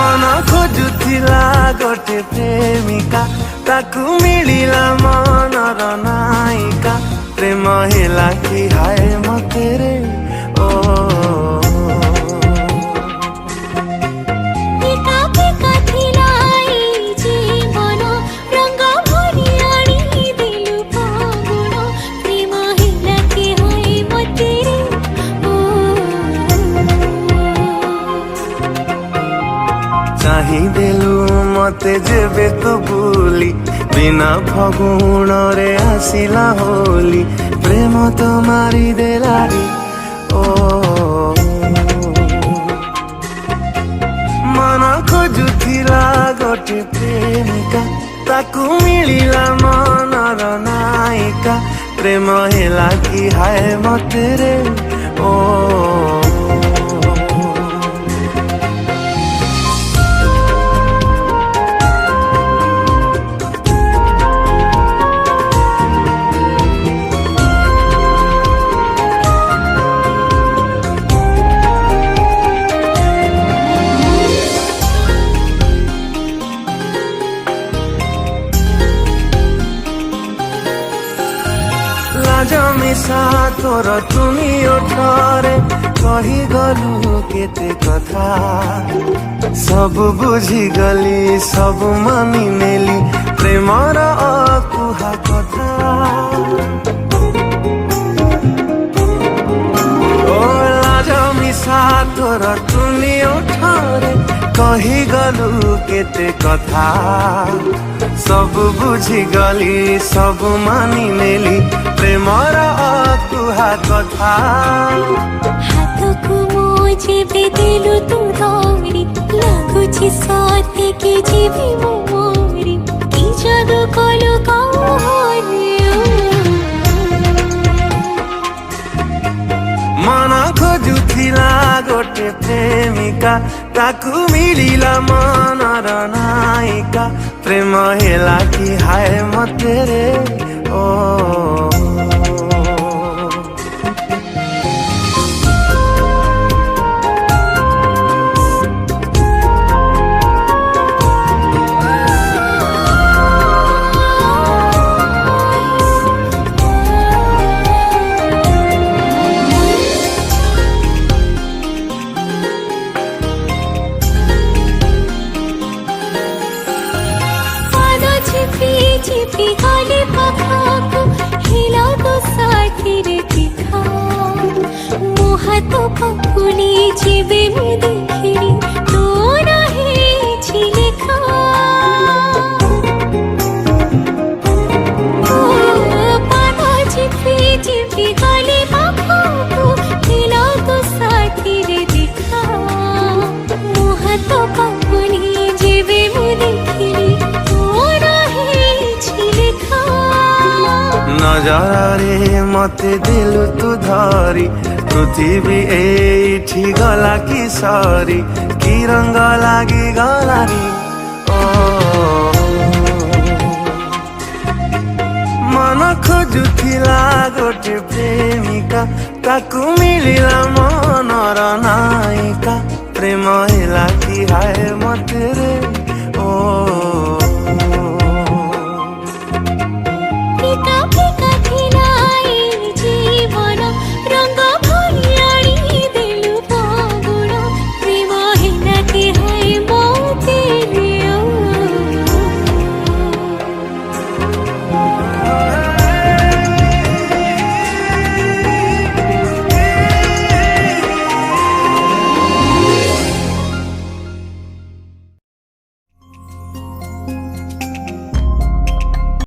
मन खोजुथिला गोटे प्रेमिका ताकू मिलिला मनर नायिका प्रेम हेला कि हाय मते रे ओ देलु मते जेबे तो बुली बिना फगुण रे आसिला होली प्रेम तो मारी देलारी ओ मन खोजुथिला गोटे प्रेमिका ताकू मिलिला मनर नायिका प्रेम हेला कि हाय मते रे ओ जमिसा तोर तुनी ओठरे कही गलु केते कथा सब बुझी गली सब मानी नेली प्रेमर अकुहा कथा ओ जमिसा तोर तुनी ओठरे कही गलु केते कथा सब बुझी गली सब मानी नेली प्रेमर अकुहा कथा हाथ को मोजे बेदेलु तू धौरी लागुची सते के जीवी मोरी की जादू कलु मन खोजुथिला गोटे प्रेमिका ताकू मिलिला मनर नायिका प्रेम हेला कि हाय मते रे ओ चिपी गले पखाको हिला तो साथी रे दिखा मुहा तो पकुली जीवे मु देखिनी तो नाही छिलेखा पाना चिपी गले पखाको हिला तो साथी रे दिखा मुहा तो पकुली जीवे मु देखिनी नजरे मते दिलु तू धरी पृथ्वी एठी गला कि सरी कि रंग लागी गलारी ओ मन खोजुथिला गोटे प्रेमिका ताकू मिलिला मनर नायिका प्रेम हेला कि हाय मते रे।